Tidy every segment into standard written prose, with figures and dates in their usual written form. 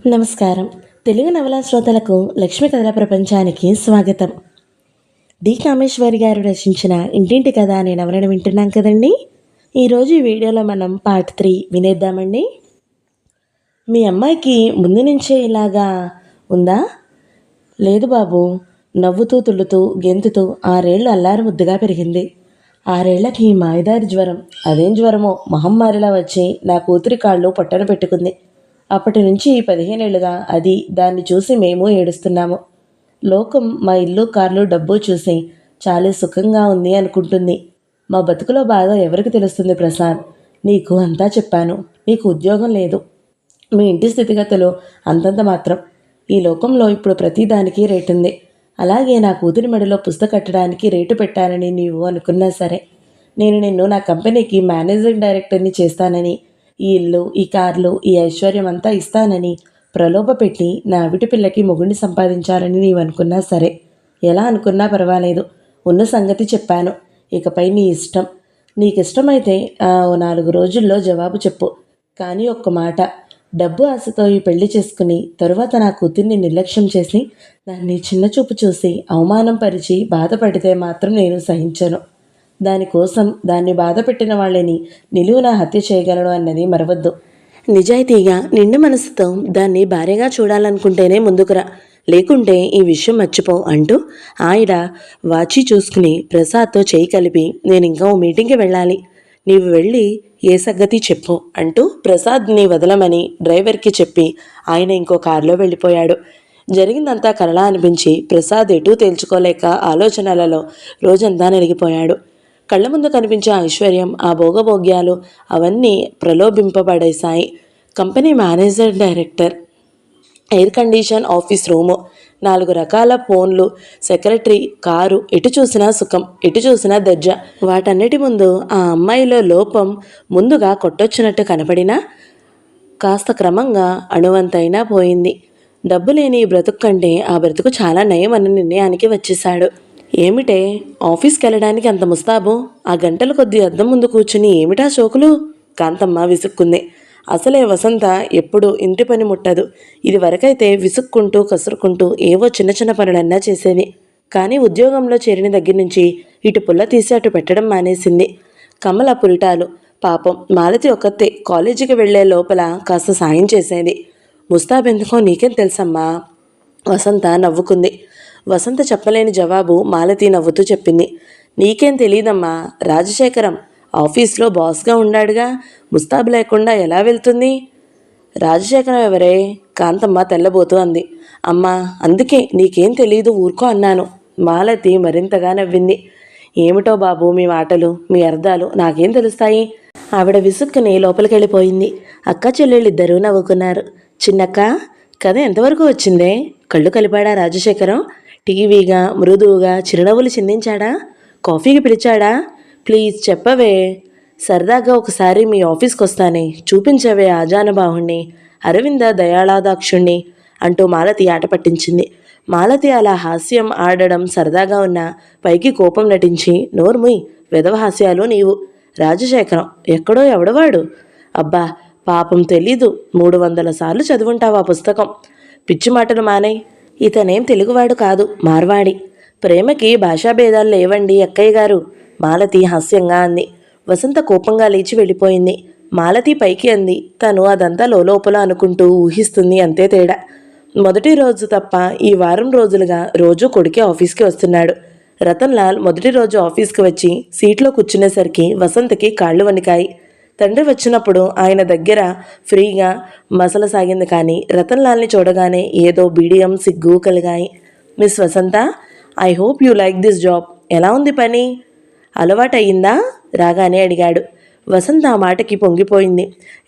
నమస్కారం. తెలుగు నవలా శ్రోతలకు లక్ష్మీ కథల ప్రపంచానికి స్వాగతం. డి కామేశ్వరి గారు రచించిన ఇంటింటి కథ అనే నవలను వింటున్నాం కదండి. ఈరోజు ఈ వీడియోలో మనం పార్ట్ 3 వినేద్దామండి. మీ అమ్మాయికి ముందు నుంచే ఇలాగా ఉందా? లేదు బాబు. నవ్వుతూ తుళ్ళుతూ గెంతుతూ 6 ఏళ్ళు అల్లారు ముద్దుగా పెరిగింది. 6 ఏళ్లకి మాయదారి జ్వరం, అదేం జ్వరమో మహమ్మారిలా వచ్చి నా కూతురి కాళ్ళు పొట్టన పెట్టుకుంది. అప్పటి నుంచి 15 ఏళ్ళుగా దాన్ని చూసి మేము ఏడుస్తున్నాము. లోకం మా ఇల్లు, కార్లు, డబ్బు చూసి చాలా సుఖంగా ఉంది అనుకుంటుంది. మా బతుకులో బాధ ఎవరికి తెలుస్తుంది ప్రసాద్? నీకు అంతా చెప్పాను. నీకు ఉద్యోగం లేదు. మీ ఇంటి స్థితిగతులు అంతంత మాత్రం. ఈ లోకంలో ఇప్పుడు ప్రతిదానికి రేటుంది. అలాగే నా కూతురి మెడలో పుస్తక కట్టడానికి రేటు పెట్టానని నీవు అనుకున్నా సరే, నేను నిన్ను నా కంపెనీకి మేనేజింగ్ డైరెక్టర్ని చేస్తానని, ఈ ఇల్లు, ఈ కార్లు, ఈ ఐశ్వర్యం అంతా ఇస్తానని ప్రలోభపెట్టి నా అవిటి పిల్లకి మొగుడిని సంపాదించాలని నీవు అనుకున్నా సరే, ఎలా అనుకున్నా పర్వాలేదు. ఉన్న సంగతి చెప్పాను. ఇకపై నీ ఇష్టం. నీకిష్టమైతే 4 రోజుల్లో జవాబు చెప్పు. కానీ ఒక్క మాట, డబ్బు ఆశతో ఈ పెళ్లి చేసుకుని తరువాత నా కూతుర్ని నిర్లక్ష్యం చేసి దాన్ని చిన్నచూపు చూసి అవమానం పరిచి బాధపడితే మాత్రం నేను సహించను. దానికోసం దాన్ని బాధపెట్టిన వాళ్ళని నిలువునా హత్య చేయగలను అన్నది మరవద్దు. నిజాయితీగా నిండు మనసుతో దాన్ని భార్యగా చూడాలనుకుంటేనే ముందుకురా, లేకుంటే ఈ విషయం మర్చిపో అంటూ ఆయన వాచి చూసుకుని ప్రసాద్తో చేయి కలిపి, నేను ఇంకా ఓ మీటింగ్కి వెళ్ళాలి, నీవు వెళ్ళి ఏ సంగతి చెప్పు అంటూ ప్రసాద్ని వదలమని డ్రైవర్కి చెప్పి ఆయన ఇంకో కారులో వెళ్ళిపోయాడు. జరిగిందంతా కలలా అనిపించి ప్రసాద్ ఎటూ తేల్చుకోలేక ఆలోచనలలో రోజంతా నలిగిపోయాడు. కళ్ళ ముందు కనిపించే ఐశ్వర్యం, ఆ భోగభోగ్యాలు అవన్నీ ప్రలోభింపబడేశాయి. Company manager director, air condition office room, 4 రకాల ఫోన్లు, సెక్రటరీ, కారు, ఎటు చూసినా సుఖం, ఎటు చూసినా దర్జా. వాటన్నిటి ముందు ఆ అమ్మాయిలో లోపం ముందుగా కొట్టొచ్చినట్టు కనపడినా కాస్త క్రమంగా అణువంతైనా పోయింది. డబ్బు లేని ఈ బ్రతుకు కంటే ఆ బ్రతుకు చాలా నయం అన్న నిర్ణయానికి వచ్చేశాడు. ఏమిటే ఆఫీస్కి వెళ్ళడానికి అంత ముస్తాబు? ఆ గంటల కొద్దీ అద్దం ముందు కూర్చుని ఏమిటా షోకులు? కాంతమ్మ విసుక్కుంది. అసలే వసంత ఎప్పుడు ఇంటి పని ముట్టదు. ఇది వరకైతే విసుక్కుంటూ కసురుకుంటూ ఏవో చిన్న చిన్న పనులన్నా చేసేది. కానీ ఉద్యోగంలో చేరిన దగ్గర నుంచి ఇటు పుల్ల తీసి అటు పెట్టడం మానేసింది. కమల పురిటాలు. పాపం మాలతి ఒక్కతే కాలేజీకి వెళ్లే లోపల కాస్త సాయం చేసేది. ముస్తాబెందుకో నీకేం తెలుసమ్మా? వసంత నవ్వుకుంది. వసంత చెప్పలేని జవాబు మాలతి నవ్వుతూ చెప్పింది. నీకేం తెలీదమ్మా, రాజశేఖరం ఆఫీస్లో బాస్గా ఉన్నాడుగా, ముస్తాబు లేకుండా ఎలా వెళ్తుంది? రాజశేఖరం ఎవరే? కాంతమ్మ తెల్లబోతూ అంది. అమ్మా, అందుకే నీకేం తెలీదు ఊరుకో అన్నాను. మాలతి మరింతగా నవ్వింది. ఏమిటో బాబు మీ మాటలు, మీ అర్థాలు నాకేం తెలుస్తాయి? ఆవిడ విసుక్కుని లోపలికెళ్ళిపోయింది. అక్క చెల్లెళ్ళిద్దరూ నవ్వుకున్నారు. చిన్నక్క, కథ ఎంతవరకు వచ్చిందే? కళ్ళు కలిపాడా రాజశేఖరం? టీవీగా మృదువుగా చిరునవ్వులు చిందించాడా? కాఫీకి పిలిచాడా? ప్లీజ్ చెప్పవే. సరదాగా ఒకసారి మీ ఆఫీస్కి వస్తానే, చూపించవే ఆజానుబాహుణ్ణి, అరవింద దయాళాదాక్షుణ్ణి అంటూ మాలతి ఆట పట్టించింది. మాలతి అలా హాస్యం ఆడడం సరదాగా ఉన్న పైకి కోపం నటించి, నోర్ముయ్, వెధవహాస్యాలు నీవు. రాజశేఖరం ఎక్కడో ఎవడవాడు? అబ్బా పాపం తెలీదు, 300 సార్లు చదువుంటావా పుస్తకం. పిచ్చి మాటలు మానేయ్. ఇతనేం తెలుగువాడు కాదు, మార్వాడి. ప్రేమకి భాషాభేదాలు లేవండి అక్కయ్య గారు, మాలతి హాస్యంగా అంది. వసంత కోపంగా లేచి వెళ్ళిపోయింది. మాలతి పైకి అంది. తను అదంతా లోపల అనుకుంటూ ఊహిస్తుంది, అంతే తేడా. మొదటి రోజు తప్ప ఈ వారం రోజులుగా రోజు కొడుకే ఆఫీస్కి వస్తున్నాడు. రతన్ లాల్ మొదటి రోజు ఆఫీస్కి వచ్చి సీట్లో కూర్చునేసరికి వసంతకి కాళ్ళు వణికాయి. తండ్రి వచ్చినప్పుడు ఆయన దగ్గర ఫ్రీగా మసలసాగింది. కానీ రతన్ లాల్ని చూడగానే ఏదో బీడియం సిగ్గు కలిగాయి. Miss Vasantha, I hope you like this job. ఎలా ఉంది పని? అలవాటయ్యిందా? రాగానే అడిగాడు. వసంత ఆ మాటకి పొంగిపోయింది.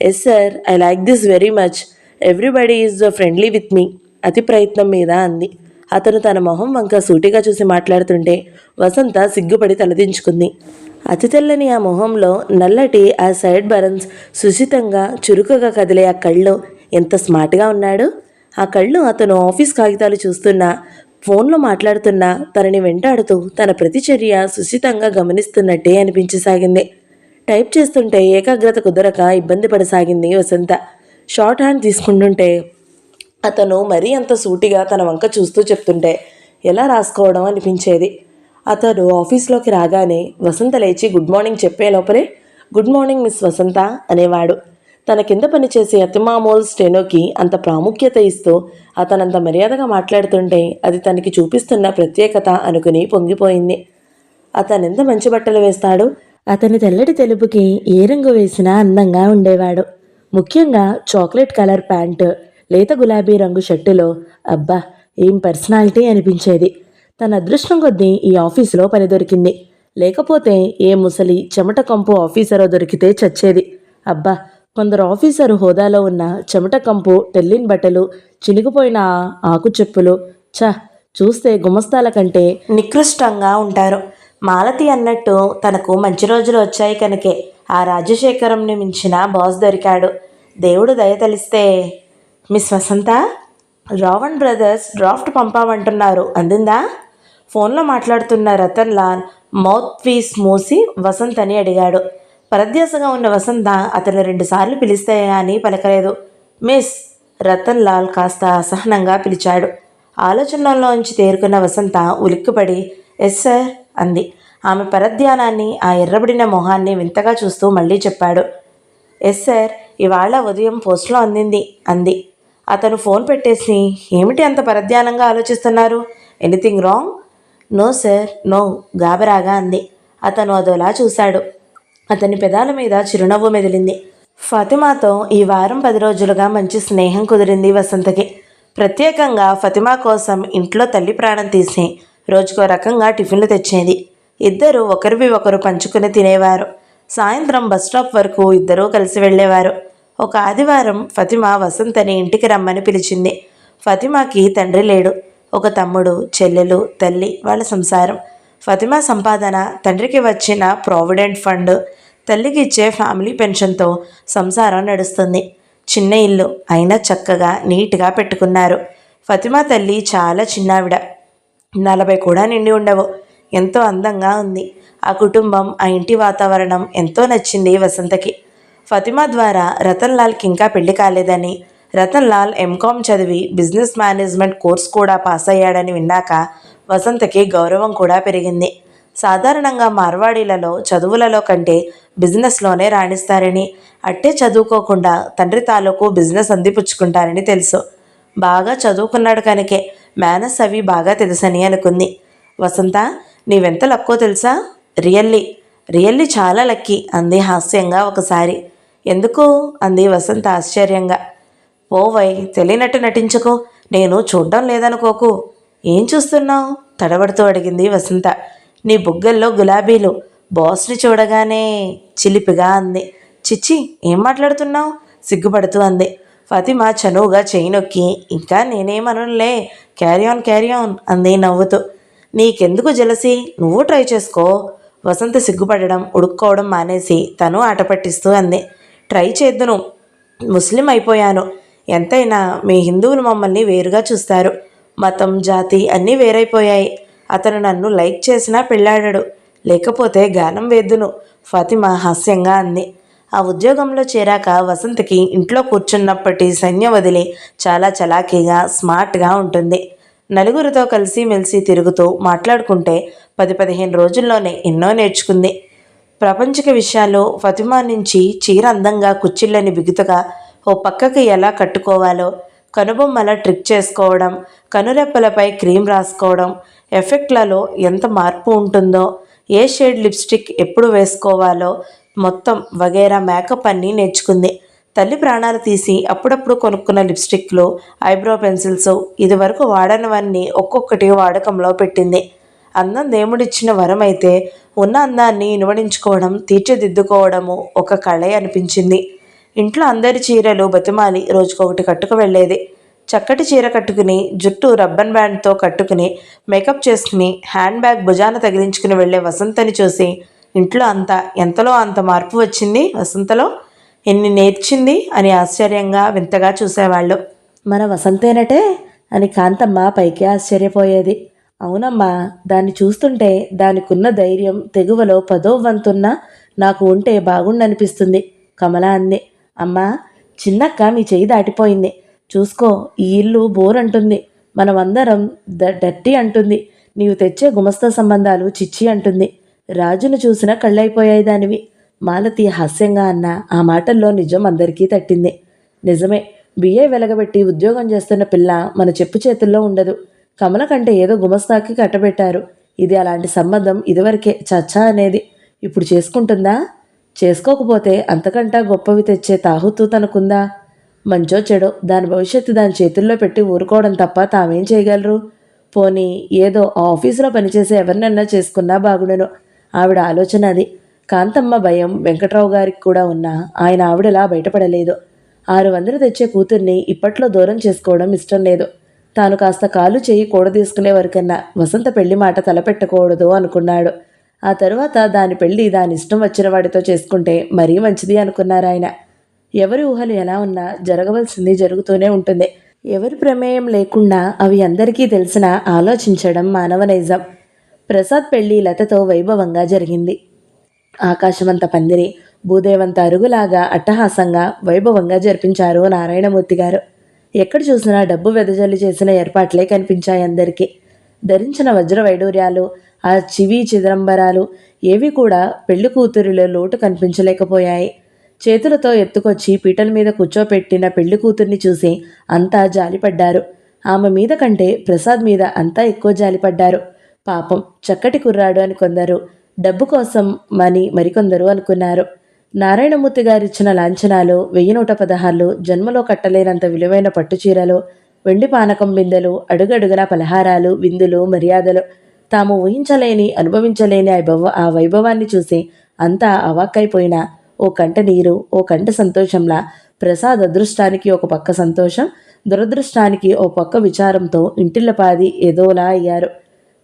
Yes sir, I like this very much. Everybody is friendly with me. అతి ప్రయత్నం మీద అంది. అతను తన మొహం వంక సూటిగా చూసి మాట్లాడుతుంటే వసంత సిగ్గుపడి తలదించుకుంది. అతి తెల్లని ఆ మొహంలో నల్లటి ఆ సైడ్ బరన్స్, సుశితంగా చురుకుగా కదిలే ఆ కళ్ళు, ఎంత స్మార్ట్గా ఉన్నాడు. ఆ కళ్ళు అతను ఆఫీస్ కాగితాలు చూస్తున్నా, ఫోన్లో మాట్లాడుతున్నా, తనని వెంటాడుతూ తన ప్రతిచర్య సుశితంగా గమనిస్తున్నట్టే అనిపించసాగింది. టైప్ చేస్తుంటే ఏకాగ్రత కుదరక ఇబ్బంది పడసాగింది వసంత. షార్ట్ హ్యాండ్ తీసుకుంటుంటే అతను మరీ అంత సూటిగా తన వంక చూస్తూ చెప్తుంటే ఎలా రాసుకోవడం అనిపించేది. అతడు ఆఫీస్లోకి రాగానే వసంత లేచి గుడ్ మార్నింగ్ చెప్పే లోపలే గుడ్ మార్నింగ్ మిస్ వసంత అనేవాడు. తన కింద పనిచేసే అతిమామూలు స్టెనోకి అంత ప్రాముఖ్యత ఇస్తూ అతనంత మర్యాదగా మాట్లాడుతుంటే అది తనకి చూపిస్తున్న ప్రత్యేకత అనుకుని పొంగిపోయింది. అతనెంత మంచి బట్టలు వేస్తాడు. అతని తెల్లటి తెలుపుకి ఏ రంగు వేసినా అందంగా ఉండేవాడు. ముఖ్యంగా చాక్లెట్ కలర్ ప్యాంటు, లేత గులాబీ రంగు షర్టులో అబ్బా ఏం పర్సనాలిటీ అనిపించేది. తన అదృష్టం కొద్దీ ఈ ఆఫీసులో పని దొరికింది. లేకపోతే ఏ ముసలి చెమట కంపు ఆఫీసరో దొరికితే చచ్చేది. అబ్బా, కొందరు ఆఫీసరు హోదాలో ఉన్న చెమట కంపు టెల్లిన్ బట్టలు, చినిగిపోయిన ఆకు చెప్పులు చూస్తే గుమస్తాల కంటే నికృష్టంగా ఉంటారు. మాలతి అన్నట్టు తనకు మంచి రోజులు వచ్చాయి కనుకే ఆ రాజశేఖరంని మించిన బాస్ దొరికాడు. దేవుడు దయ తలిస్తే. మిస్ వసంత, రావణ్ బ్రదర్స్ డ్రాఫ్ట్ పంపామంటున్నారు, అందిందా? ఫోన్లో మాట్లాడుతున్న రతన్ లాల్ మౌత్ పీస్ మూసి వసంత్ అని అడిగాడు. పరధ్యాసగా ఉన్న వసంత అతను 2 సార్లు పిలిస్తే అని పలకలేదు. మిస్, రతన్ లాల్ కాస్త అసహనంగా పిలిచాడు. ఆలోచనల్లోంచి తేరుకున్న వసంత ఉలిక్కిపడి ఎస్ సార్ అంది. ఆమె పరధ్యానాన్ని, ఆ ఎర్రబడిన మొహాన్ని వింతగా చూస్తూ మళ్ళీ చెప్పాడు. ఎస్ సార్, ఇవాళ ఉదయం పోస్ట్లో అందింది అంది. అతను ఫోన్ పెట్టేసి ఏమిటి అంత పరధ్యానంగా ఆలోచిస్తున్నారు? Anything wrong? No sir, no, గాబరాగా అంది. అతను అదోలా చూశాడు. అతని పెదాల మీద చిరునవ్వు మెదిలింది. ఫాతిమాతో ఈ వారం 10 రోజులుగా మంచి స్నేహం కుదిరింది వసంతకి. ప్రత్యేకంగా ఫాతిమా కోసం ఇంట్లో తల్లి ప్రాణం తీసి రోజుకో రకంగా టిఫిన్లు తెచ్చేది. ఇద్దరు ఒకరివి ఒకరు పంచుకుని తినేవారు. సాయంత్రం బస్టాప్ వరకు ఇద్దరూ కలిసి వెళ్ళేవారు. ఒక ఆదివారం ఫాతిమా వసంతని ఇంటికి రమ్మని పిలిచింది. ఫాతిమాకి తండ్రి లేడు. ఒక తమ్ముడు, చెల్లెలు, తల్లి, వాళ్ళ సంసారం. ఫాతిమా సంపాదన, తండ్రికి వచ్చిన ప్రావిడెంట్ ఫండ్, తల్లికి ఇచ్చే ఫ్యామిలీ పెన్షన్తో సంసారం నడుస్తుంది. చిన్న ఇల్లు అయినా చక్కగా నీట్గా పెట్టుకున్నారు. ఫాతిమా తల్లి చాలా చిన్నావిడ, 40 కూడా నిండి ఉండవు. ఎంతో అందంగా ఉంది. ఆ కుటుంబం, ఆ ఇంటి వాతావరణం ఎంతో నచ్చింది వసంతకి. ఫాతిమా ద్వారా రతన్ లాల్కి ఇంకా పెళ్లి కాలేదని, రతన్ లాల్ ఎంకామ్ చదివి బిజినెస్ మేనేజ్మెంట్ కోర్స్ కూడా పాస్ అయ్యాడని విన్నాక వసంతకి గౌరవం కూడా పెరిగింది. సాధారణంగా మార్వాడీలలో చదువులలో కంటే బిజినెస్లోనే రాణిస్తారని, అట్టే చదువుకోకుండా తండ్రి తాలూకు బిజినెస్ అందిపుచ్చుకుంటారని తెలుసు. బాగా చదువుకున్నాడు కనుకే మేనస్ అవి బాగా తెలుసని అనుకుంది. వసంత, నీవెంత లక్కో తెలుసా? రియల్లీ చాలా లక్కీ అంది హాస్యంగా ఒకసారి. ఎందుకు అంది వసంత ఆశ్చర్యంగా. ఓవై, తెలియనట్టు నటించుకో, నేను చూడ్డం లేదనుకోకు. ఏం చూస్తున్నావు? తడబడుతూ అడిగింది వసంత. నీ బుగ్గల్లో గులాబీలు. బాస్ని చూడగానే చిలిపిగా అంది. చిచ్చి, ఏం మాట్లాడుతున్నావు? సిగ్గుపడుతూ అంది. ఫాతిమా చనువుగా చెయ్యి నొక్కి ఇంకా నేనేమనులే, క్యారీ ఆన్ అంది నవ్వుతూ. నీకెందుకు జలసి, నువ్వు ట్రై చేసుకో. వసంత సిగ్గుపడడం, ఉడుక్కోవడం మానేసి తను ఆట పట్టిస్తూ అంది. ట్రై చేద్దును, ముస్లిం అయిపోయాను. ఎంతైనా మీ హిందువులు మమ్మల్ని వేరుగా చూస్తారు. మతం, జాతి అన్నీ వేరైపోయాయి. అతను నన్ను లైక్ చేసినా పెళ్ళాడాడు, లేకపోతే గానం వేద్దును ఫాతిమా హాస్యంగా అంది. ఆ ఉద్యోగంలో చేరాక వసంతకి ఇంట్లో కూర్చున్నప్పటి సైన్యం వదిలి చాలా చలాకీగా, స్మార్ట్గా ఉంటుంది. నలుగురితో కలిసి మెలిసి తిరుగుతూ మాట్లాడుకుంటే 10-15 రోజుల్లోనే ఎన్నో నేర్చుకుంది. ప్రపంచిక విషయాలు ఫాతిమా నుంచి చీర అందంగా కుచ్చిళ్ళని బిగుతుగా ఓ పక్కకి ఎలా కట్టుకోవాలో, కనుబొమ్మల ట్రిక్ చేసుకోవడం, కనురెప్పలపై క్రీమ్ రాసుకోవడం, ఎఫెక్ట్లలో ఎంత మార్పు ఉంటుందో, ఏ షేడ్ లిప్స్టిక్ ఎప్పుడు వేసుకోవాలో మొత్తం వగేరా మేకప్ అన్నీ నేర్చుకుంది. తల్లి ప్రాణాలు తీసి అప్పుడప్పుడు కొనుక్కున్న లిప్స్టిక్లు, ఐబ్రో పెన్సిల్స్, ఇదివరకు వాడనివన్నీ ఒక్కొక్కటి వాడకంలో పెట్టింది. అందం దేవుడిచ్చిన వరం అయితే ఉన్న అందాన్ని ఇనుమడించుకోవడం, తీర్చిదిద్దుకోవడము ఒక కళే అనిపించింది. ఇంట్లో అందరి చీరలు బతిమాలి రోజుకొకటి కట్టుకు వెళ్ళేది. చక్కటి చీర కట్టుకుని, జుట్టు రబ్బన్ బ్యాండ్తో కట్టుకుని, మేకప్ చేసుకుని, హ్యాండ్ బ్యాగ్ భుజాన తగిలించుకుని వెళ్ళే వసంతని చూసి ఇంట్లో అంతా ఎంతలో అంత మార్పు వచ్చింది. వసంతలో ఎన్ని నేర్చింది అని ఆశ్చర్యంగా, వింతగా చూసేవాళ్ళు. మన వసంతేనటే అని కాంతమ్మ పైకి ఆశ్చర్యపోయేది. అవునమ్మా, దాన్ని చూస్తుంటే దానికున్న ధైర్యం, తెగువలో 10వ వంతున్నా నాకు ఉంటే బాగుండనిపిస్తుంది కమల అంది. అమ్మా, చిన్నక్క మీ చెయ్యి దాటిపోయింది. చూసుకో, ఈ ఇల్లు బోర్ అంటుంది, మనమందరం డర్టీ అంటుంది, నీవు తెచ్చే గుమస్తా సంబంధాలు చిచ్చి అంటుంది. రాజును చూసినా కళ్ళైపోయాయి దానివి. మాలతి హాస్యంగా అన్న ఆ మాటల్లో నిజం అందరికీ తట్టింది. నిజమే, బిఏ వెలగబెట్టి ఉద్యోగం చేస్తున్న పిల్ల మన చెప్పు చేతుల్లో ఉండదు. కమల కంటే ఏదో గుమస్తాకి కట్టబెట్టారు. ఇది అలాంటి సంబంధం ఇదివరకే చచ్చా అనేది. ఇప్పుడు చేసుకుంటుందా? చేసుకోకపోతే అంతకంటా గొప్పవి తెచ్చే తాహుతూ తనకుందా? మంచో చెడో దాని భవిష్యత్తు దాని చేతుల్లో పెట్టి ఊరుకోవడం తప్ప తామేం చేయగలరు? పోనీ ఏదో ఆ ఆఫీసులో పనిచేసే ఎవరినన్నా చేసుకున్నా బాగుండును. ఆవిడ ఆలోచన అది. కాంతమ్మ భయం వెంకట్రావు గారికి కూడా ఉన్నా ఆయన ఆవిడలా బయటపడలేదు. 600 తెచ్చే కూతుర్ని ఇప్పట్లో దూరం చేసుకోవడం ఇష్టం లేదు. తాను కాస్త కాలు చేయి కూడదీసుకునే వరకన్నా వసంత పెళ్లి మాట తలపెట్టకూడదు అనుకున్నాడు. ఆ తరువాత దాని పెళ్లి దాని ఇష్టం వచ్చిన వాడితో చేసుకుంటే మరీ మంచిది అనుకున్నారాయన. ఎవరి ఊహలు ఎలా ఉన్నా జరగవలసింది జరుగుతూనే ఉంటుంది. ఎవరి ప్రమేయం లేకుండా అవి అందరికీ తెలిసిన ఆలోచించడం మానవ నైజం. ప్రసాద్ పెళ్లి లతతో వైభవంగా జరిగింది. ఆకాశమంత పందిరి, భూదేవంత అరుగులాగా అట్టహాసంగా వైభవంగా జరిపించారు నారాయణమూర్తి గారు. ఎక్కడ చూసినా డబ్బు వెదజల్లి చేసిన ఏర్పాట్లే కనిపించాయి అందరికీ. ధరించిన వజ్ర వైడూర్యాలు, ఆ చివి చిదంబరాలు ఏవి కూడా పెళ్లి కూతురిలో లోటు కనిపించలేకపోయాయి. చేతులతో ఎత్తుకొచ్చి పీటల మీద కూర్చోపెట్టిన పెళ్లి కూతుర్ని చూసి అంతా జాలిపడ్డారు. ఆమె మీద కంటే ప్రసాద్ మీద అంతా ఎక్కువ జాలిపడ్డారు. పాపం, చక్కటి కుర్రాడు అని కొందరు, డబ్బు కోసం మరికొందరు అనుకున్నారు. నారాయణమూర్తి గారిచ్చిన లాంఛనాలు, 1116 జన్మలో కట్టలేనంత విలువైన పట్టుచీరలు, వెండి పానకం బిందెలు, అడుగడుగున పలహారాలు, విందులు, మర్యాదలు, తాము ఊహించలేని అనుభవించలేని ఆ వైభవాన్ని చూసి అంతా అవాక్కైపోయినా ఓ కంట నీరు, ఓ కంట సంతోషంలా ప్రసాద్ అదృష్టానికి ఒక పక్క సంతోషం, దురదృష్టానికి ఓ పక్క విచారంతో ఇంటిల్లపాది ఏదోలా అయ్యారు.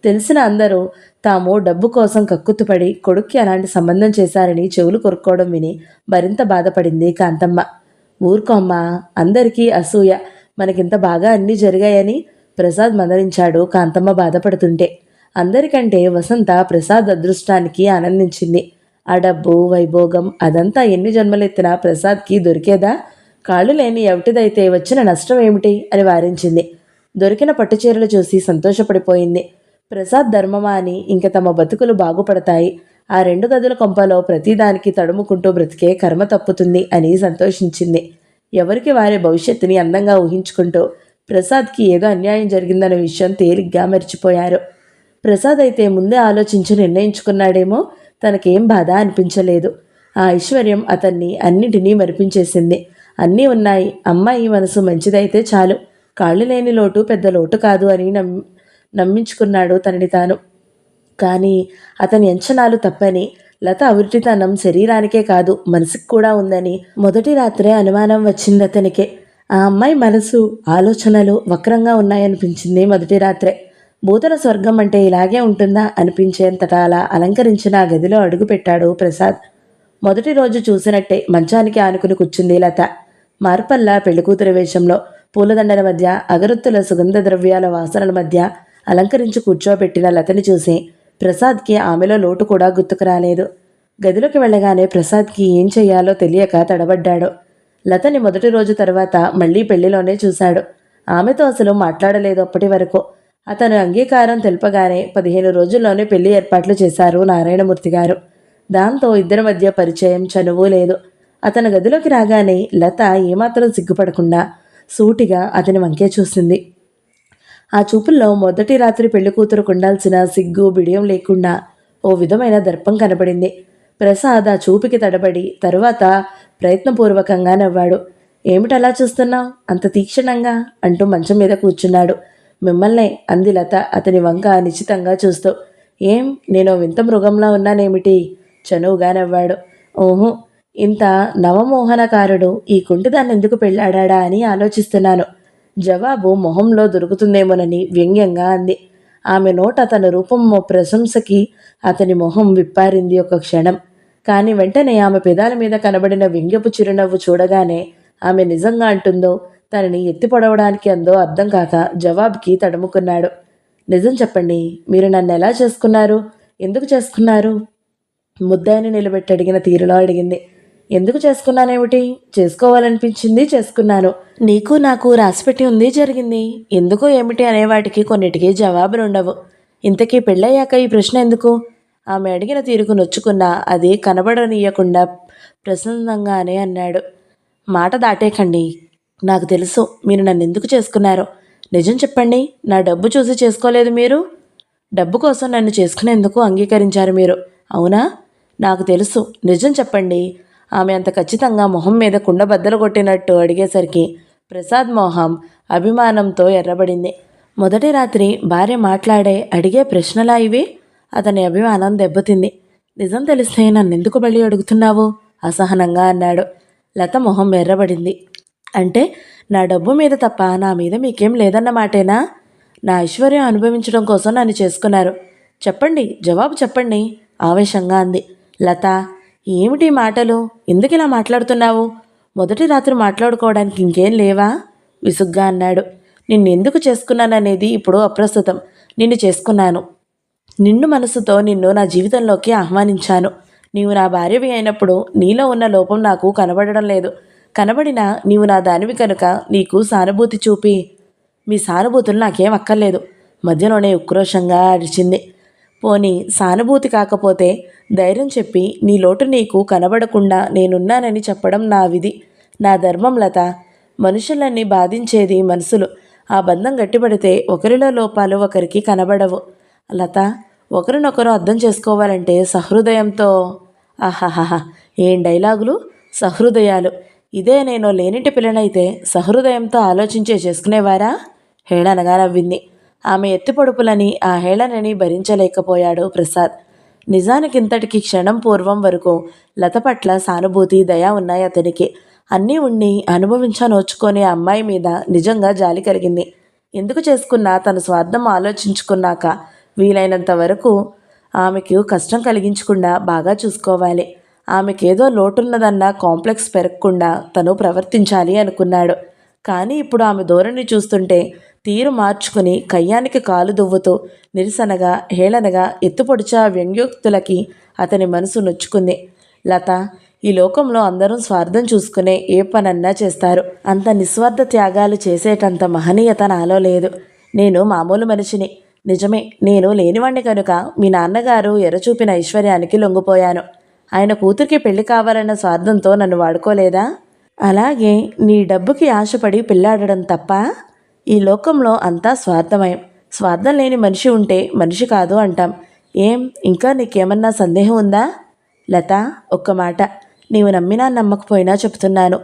తెలిసిన అందరూ తాము డబ్బు కోసం కక్కుతుపడి కొడుక్కి అలాంటి సంబంధం చేశారని చెవులు కొరుక్కోవడం విని మరింత బాధపడింది కాంతమ్మ. ఊరుకోమ్మా, అందరికీ అసూయ, మనకింత బాగా అన్నీ జరిగాయని ప్రసాద్ మందలించాడు కాంతమ్మ బాధపడుతుంటే. అందరికంటే వసంత ప్రసాద్ అదృష్టానికి ఆనందించింది. ఆ డబ్బు, వైభోగం అదంతా ఎన్ని జన్మలెత్తినా ప్రసాద్కి దొరికేదా? కాళ్ళు లేని ఎవటిదైతే వచ్చిన నష్టం ఏమిటి అని వారించింది. దొరికిన పట్టుచీరలు చూసి సంతోషపడిపోయింది. ప్రసాద్ ధర్మమా అని ఇంక తమ బతుకులు బాగుపడతాయి, ఆ 2 గదుల కొంపలో ప్రతిదానికి తడుముకుంటూ బ్రతికే కర్మ తప్పుతుంది అని సంతోషించింది. ఎవరికి వారి భవిష్యత్తుని అందంగా ఊహించుకుంటూ ప్రసాద్కి ఏదో అన్యాయం జరిగిందన్న విషయం తేలిగ్గా మర్చిపోయారు. ప్రసాద్ అయితే ముందే ఆలోచించి నిర్ణయించుకున్నాడేమో, తనకేం బాధ అనిపించలేదు. ఆ ఐశ్వర్యం అతన్ని అన్నిటినీ మరిపించేసింది. అన్నీ ఉన్నాయి, అమ్మాయి మనసు మంచిదైతే చాలు, కాళ్ళు లేని లోటు పెద్ద లోటు కాదు అని నమ్మించుకున్నాడు తనని తాను. కానీ అతని అంచనాలు తప్పని, లత అవిటితనం శరీరానికే కాదు మనసుకు కూడా ఉందని మొదటి రాత్రే అనుమానం వచ్చింది అతనికే. ఆ అమ్మాయి మనసు, ఆలోచనలు వక్రంగా ఉన్నాయనిపించింది మొదటి రాత్రే. భూతల స్వర్గం అంటే ఇలాగే ఉంటుందా అనిపించేంతటా అలా అలంకరించిన ఆ గదిలో అడుగుపెట్టాడు ప్రసాద్. మొదటి రోజు చూసినట్టే మంచానికి ఆనుకుని కూర్చుంది లత. మార్పల్లా పెళ్లికూతురి వేషంలో, పూలదండల మధ్య, అగరొత్తుల సుగంధ ద్రవ్యాల వాసనల మధ్య అలంకరించి కూర్చోబెట్టిన లతని చూసి ప్రసాద్కి ఆమెలో లోటు కూడా గుర్తుకు రాలేదు. గదిలోకి వెళ్ళగానే ప్రసాద్కి ఏం చెయ్యాలో తెలియక తడబడ్డాడు. లతని మొదటి రోజు తర్వాత మళ్లీ పెళ్లిలోనే చూశాడు. ఆమెతో అసలు మాట్లాడలేదు అప్పటి వరకు. అతను అంగీకారం తెలుపగానే 15 రోజుల్లోనే పెళ్లి ఏర్పాట్లు చేశారు నారాయణమూర్తి గారు. దాంతో ఇద్దరి మధ్య పరిచయం, చనువు లేదు. అతని గదిలోకి రాగానే లత ఏమాత్రం సిగ్గుపడకుండా సూటిగా అతని వంకే చూసింది. ఆ చూపుల్లో మొదటి రాత్రి పెళ్లి కూతురుకు ఉండాల్సిన సిగ్గు, బిడియం లేకుండా ఓ విధమైన దర్పం కనబడింది. ప్రసాద్ ఆ చూపుకి తడబడి తరువాత ప్రయత్నపూర్వకంగా నవ్వాడు. ఏమిటలా చూస్తున్నావు అంత తీక్షణంగా అంటూ మంచం మీద కూర్చున్నాడు. మిమ్మల్నే అంది లత అతని వంక నిశ్చితంగా చూస్తూ. ఏం, నేను వింత మృగంలా ఉన్నానేమిటి? చనువుగా నవ్వాడు. ఓహో, ఇంత నవమోహనకారుడు ఈ కుంటిదాన్ని ఎందుకు పెళ్ళాడా అని ఆలోచిస్తున్నాను. జవాబు మొహంలో దొరుకుతుందేమోనని వ్యంగ్యంగా అంది. ఆమె నోట తన రూపం ప్రశంసకి అతని మొహం విప్పారింది ఒక క్షణం. కానీ వెంటనే ఆమె పెదాల మీద కనబడిన వ్యంగ్యపు చిరునవ్వు చూడగానే ఆమె నిజంగా అంటుందో తనని ఎత్తి పొడవడానికి అందో అర్థం కాక జవాబుకి తడుముకున్నాడు. నిజం చెప్పండి, మీరు నన్ను ఎలా చేసుకున్నారు? ఎందుకు చేసుకున్నారు? ముద్దాయిని నిలబెట్టి అడిగిన తీరులో అడిగింది. ఎందుకు చేసుకున్నానేమిటి? చేసుకోవాలనిపించింది, చేసుకున్నాను. నీకు నాకు రాసిపెట్టి ఉంది, జరిగింది. ఎందుకు ఏమిటి అనేవాటికి కొన్నిటికి జవాబులుండవు. ఇంతకీ పెళ్ళయ్యాక ఈ ప్రశ్న ఎందుకు? ఆమె అడిగిన తీరుకు నొచ్చుకున్నా అది కనబడనీయకుండా ప్రసన్నంగానే అన్నాడు. మాట దాటేకండి. నాకు తెలుసు మీరు నన్ను ఎందుకు చేసుకున్నారో. నిజం చెప్పండి. నా డబ్బు చూసి చేసుకోలేదు మీరు. డబ్బు కోసం నన్ను చేసుకునేందుకు అంగీకరించారు మీరు, అవునా? నాకు తెలుసు. నిజం చెప్పండి. ఆమె అంత ఖచ్చితంగా మొహం మీద కుండ బద్దలు కొట్టినట్టు అడిగేసరికి ప్రసాద్ మొహం అభిమానంతో ఎర్రబడింది. మొదటి రాత్రి భార్య మాట్లాడే అడిగే ప్రశ్నలా ఇవి? అతని అభిమానం దెబ్బతింది. నిజం తెలిస్తే నన్నెందుకు బలి అడుగుతున్నావు? అసహనంగా అన్నాడు. లత మొహం ఎర్రబడింది. అంటే నా డబ్బు మీద తప్ప నా మీద మీకేం లేదన్నమాటేనా? నా ఐశ్వర్యం అనుభవించడం కోసం నన్ను చేసుకున్నారు. చెప్పండి, జవాబు చెప్పండి, ఆవేశంగా అంది. లత, ఏమిటి మాటలు? ఎందుకు ఇలా మాట్లాడుతున్నావు? మొదటి రాత్రి మాట్లాడుకోవడానికి ఇంకేం లేవా? విసుగ్గా అన్నాడు. నిన్నెందుకు చేసుకున్నాననేది ఇప్పుడు అప్రస్తుతం. నిన్ను చేసుకున్నాను. నిన్ను మనసుతో నిన్ను నా జీవితంలోకి ఆహ్వానించాను. నీవు నా భార్యవి అయినప్పుడు నీలో ఉన్న లోపం నాకు కనబడడం లేదు. కనబడినా నీవు నా దానివి కనుక నీకు సానుభూతి చూపి. మీ సానుభూతులు నాకేం అక్కర్లేదు, మధ్యలోనే ఉక్రోషంగా అరిచింది. పోనీ సానుభూతి కాకపోతే ధైర్యం చెప్పి నీ లోటు నీకు కనబడకుండా నేనున్నానని చెప్పడం నా విధి, నా ధర్మం. లత, మనుషులన్నీ బాధించేది మనసులు. ఆ బంధం గట్టిపడితే ఒకరిలో లోపాలు ఒకరికి కనబడవు. లత, ఒకరినొకరు అర్థం చేసుకోవాలంటే సహృదయంతో. ఆహాహా, ఏం డైలాగులు! సహృదయాలు! ఇదే నేను లేనింటి పిల్లనైతే సహృదయంతో ఆలోచించే చేసుకునేవారా? హేళనగా నవ్వింది. ఆమె ఎత్తిపొడుపులని ఆ హేళనని భరించలేకపోయాడు ప్రసాద్. నిజానికింతటికి క్షణం పూర్వం వరకు లత పట్ల సానుభూతి, దయ ఉన్నాయి అతనికి. అన్నీ ఉండి అనుభవించనోచుకునే అమ్మాయి మీద నిజంగా జాలి కలిగింది. ఎందుకు చేసుకున్నా తన స్వార్థం ఆలోచించుకున్నాక వీలైనంత వరకు ఆమెకు కష్టం కలిగించకుండా బాగా చూసుకోవాలి. ఆమెకేదో లోటున్నదన్న కాంప్లెక్స్ పెరగకుండా తను ప్రవర్తించాలి అనుకున్నాడు. కానీ ఇప్పుడు ఆమె ధోరణి చూస్తుంటే తీరు మార్చుకుని కయ్యానికి కాలు దువ్వుతూ నిరసనగా, హేళనగా ఎత్తుపొడిచా వ్యంగ్యోక్తులకి అతని మనసు నొచ్చుకుంది. లత, ఈ లోకంలో అందరూ స్వార్థం చూసుకునే ఏ పనన్నా చేస్తారు. అంత నిస్వార్థ త్యాగాలు చేసేటంత మహనీయత నాలో లేదు. నేను మామూలు మనిషిని. నిజమే, నేను లేనివాణ్ణి కనుక మీ నాన్నగారు ఎర్రచూపిన ఐశ్వర్యానికి లొంగిపోయాను. ఆయన కూతురికి పెళ్లి కావాలన్న స్వార్థంతో నన్ను వాడుకోలేదా? అలాగే నీ డబ్బుకి ఆశపడి పెళ్ళాడడం తప్ప? ఈ లోకంలో అంతా స్వార్థమయం. స్వార్థం లేని మనిషి ఉంటే మనిషి కాదు అంటాం. ఏం, ఇంకా నీకేమన్నా సందేహం ఉందా? లత, ఒక్క మాట, నీవు నమ్మినా నమ్మకపోయినా చెప్తున్నాను.